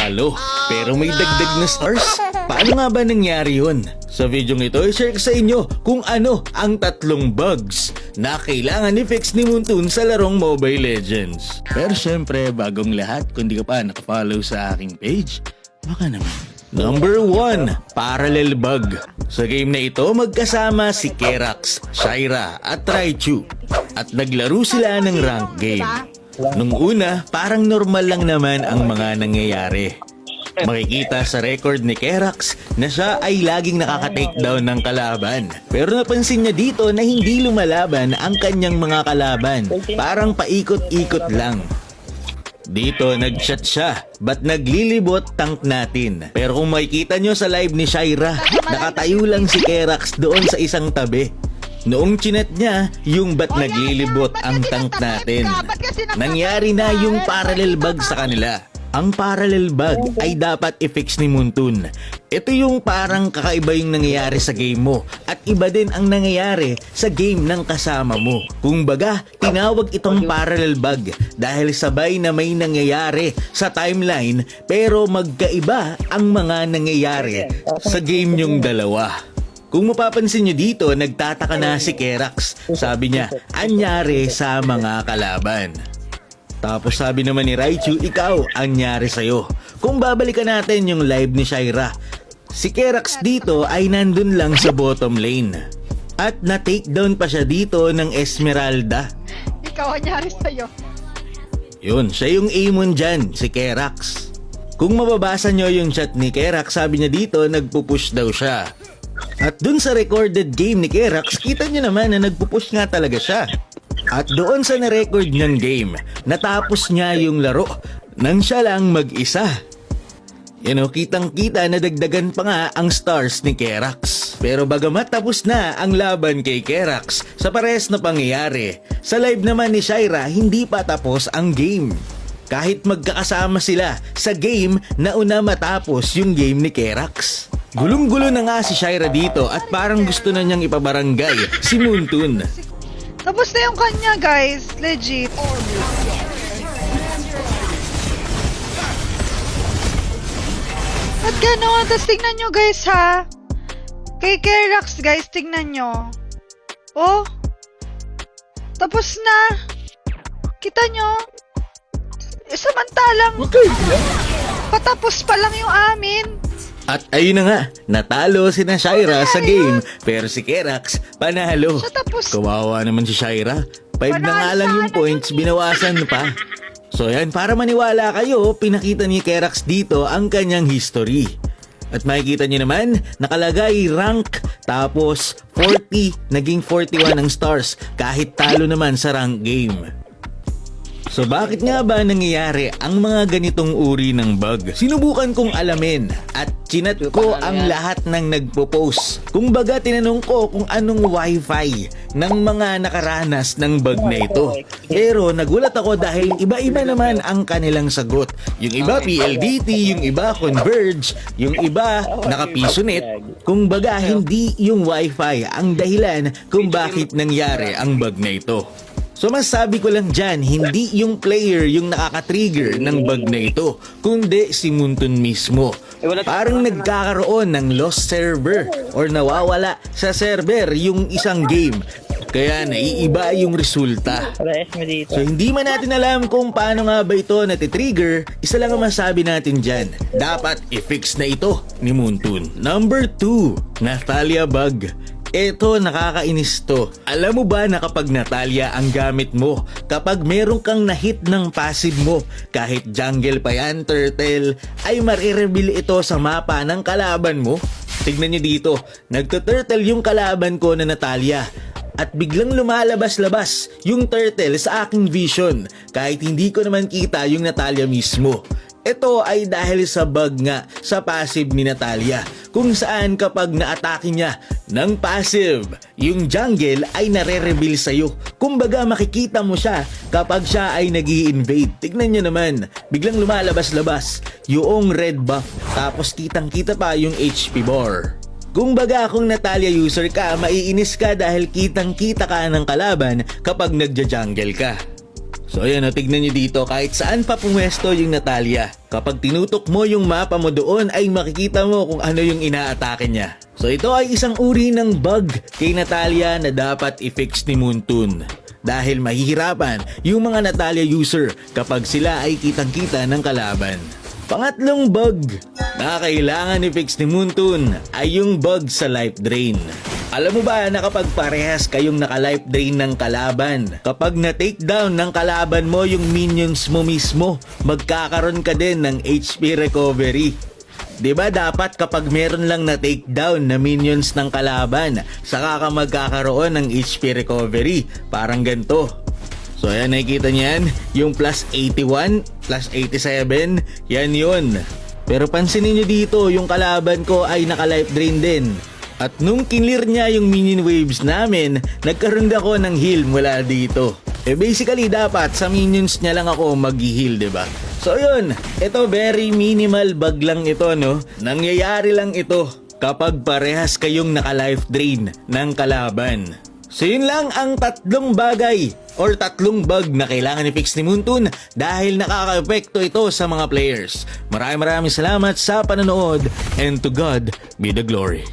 natalo. Pero may dagdag na stars. Paano nga ba nangyari yun? Sa video ito, i-share ko sa inyo kung ano ang 3 bugs na kailangan i-fix ni Moontoon sa larong Mobile Legends. Pero syempre, bagong lahat, kung di ka pa nakafollow sa aking page, baka naman. Number 1, parallel bug. Sa game na ito, magkasama si Kerax, Shaira at Raichu. At naglaro sila ng rank game. Nung una, parang normal lang naman ang mga nangyayari. Makikita sa record ni Kerax na siya ay laging nakaka-takedown ng kalaban. Pero napansin niya dito na hindi lumalaban ang kanyang mga kalaban. Parang paikot-ikot lang. Dito nag-shot siya, ba't naglilibot tank natin? Pero kung makikita nyo sa live ni Shaira, nakatayo lang si Kerax doon sa isang tabi. Noong chinat niya, yung ba't naglilibot ang tank natin. Nangyari na yung parallel bug sa kanila. Ang parallel bug ay dapat i-fix ni Moontoon. Ito yung parang kakaiba yung nangyayari sa game mo at iba din ang nangyayari sa game ng kasama mo. Kung baga, tinawag itong parallel bug dahil sabay na may nangyayari sa timeline pero magkaiba ang mga nangyayari sa game yung dalawa. Kung mapapansin nyo dito, nagtataka na si Kerax. Sabi niya, anyari sa mga kalaban. Tapos sabi naman ni Raichu, ikaw, anyari sa'yo. Kung babalikan natin yung live ni Shaira, si Kerax dito ay nandun lang sa bottom lane. At na-takedown pa siya dito ng Esmeralda. Ikaw, anyari sa'yo. Yun, siya yung Amon dyan, si Kerax. Kung mababasa nyo yung chat ni Kerax, sabi niya dito, nagpupush daw siya. At dun sa recorded game ni Kerax, kita nyo naman na nagpupush nga talaga siya. At doon sa na-record niyang game, natapos niya yung laro nang siya lang mag-isa. Kitang-kita na dagdagan pa nga ang stars ni Kerax. Pero bagamat tapos na ang laban kay Kerax sa pares na pangyayari, sa live naman ni Shaira hindi pa tapos ang game. Kahit magkakasama sila sa game na una matapos yung game ni Kerax. Gulong-gulo na nga si Shaira dito at parang gusto na niyang ipabarangay si Moontoon. Tapos na yung kanya, guys. Legit. At gano'n. Tapos tignan nyo, guys, ha. Kay Kerax, guys, tignan nyo. Oh. Tapos na. Kita nyo. Samantalang patapos pa lang yung amin. At ayun na nga, natalo si na Shaira sa game, pero si Kerax panalo. Kawawa naman si Shaira, 5 na nga lang yung points, binawasan pa. So yan, para maniwala kayo, pinakita ni Kerax dito ang kanyang history. At makikita nyo naman, nakalagay rank, tapos 40, naging 41 ang stars, kahit talo naman sa rank game. So bakit nga ba nangyayari ang mga ganitong uri ng bug? Sinubukan kong alamin at chinat ko ang lahat ng nagpo-post. Kung baga tinanong ko kung anong wifi ng mga nakaranas ng bug na ito. Pero nagulat ako dahil iba-iba naman ang kanilang sagot. Yung iba PLDT, yung iba Converge, yung iba naka-Pisonet. Kung baga hindi yung wifi ang dahilan kung bakit nangyari ang bug na ito. So masabi ko lang dyan, hindi yung player yung nakaka-trigger ng bug na ito, kundi si Moontoon mismo. Parang nagkakaroon ng lost server or nawawala sa server yung isang game. Kaya naiiba yung resulta. So hindi man natin alam kung paano nga ba ito natitrigger, isa lang ang masabi natin dyan. Dapat i-fix na ito ni Moontoon. Number 2, Natalia bug. Eto, nakakainis to. Alam mo ba na kapag Natalia ang gamit mo, kapag meron kang na-hit ng passive mo, kahit jungle pa yan, turtle, ay marireveal ito sa mapa ng kalaban mo? Tignan nyo dito, nagto-turtle yung kalaban ko na Natalia. At biglang lumalabas-labas yung turtle sa aking vision, kahit hindi ko naman kita yung Natalia mismo. Ito ay dahil sa bug nga sa passive ni Natalia, kung saan kapag na-atake niya ng passive, yung jungle ay nare-reveal sa'yo. Kumbaga makikita mo siya kapag siya ay nag-i-invade. Tignan nyo naman, biglang lumalabas-labas yung red buff, tapos kitang-kita pa yung HP bar. Kung baga kung Natalia user ka, maiinis ka dahil kitang-kita ka ng kalaban kapag nagja-jungle ka. So ayan, tignan nyo dito, kahit saan pa pumwesto yung Natalia. Kapag tinutok mo yung mapa mo doon ay makikita mo kung ano yung inaatake niya. So ito ay isang uri ng bug kay Natalia na dapat i-fix ni Moontoon. Dahil mahihirapan yung mga Natalia user kapag sila ay kitang-kita ng kalaban. Pangatlong bug na kailangan i-fix ni Moontoon ay yung bug sa life drain. Alam mo ba na kapag parehas kayong naka-life drain ng kalaban, kapag na-takedown ng kalaban mo yung minions mo mismo, magkakaroon ka din ng HP recovery. Diba dapat kapag meron lang na-takedown na minions ng kalaban, saka ka magkakaroon ng HP recovery, parang ganito. So ayan, nakikita niyan, yung plus 81, plus 87, yan yun. Pero pansinin nyo dito, yung kalaban ko ay naka-life drain din. At nung kinlear niya yung minion waves namin, nagkaroon ako ng heal mula dito. Basically dapat sa minions niya lang ako mag-heal, diba? So yun, ito very minimal bug lang ito, no? Nangyayari lang ito kapag parehas kayong naka-life drain ng kalaban. So yun lang ang tatlong bagay or tatlong bug na kailangan i-fix ni Moontoon dahil nakaka-epekto ito sa mga players. Maraming salamat sa panonood and to God be the glory.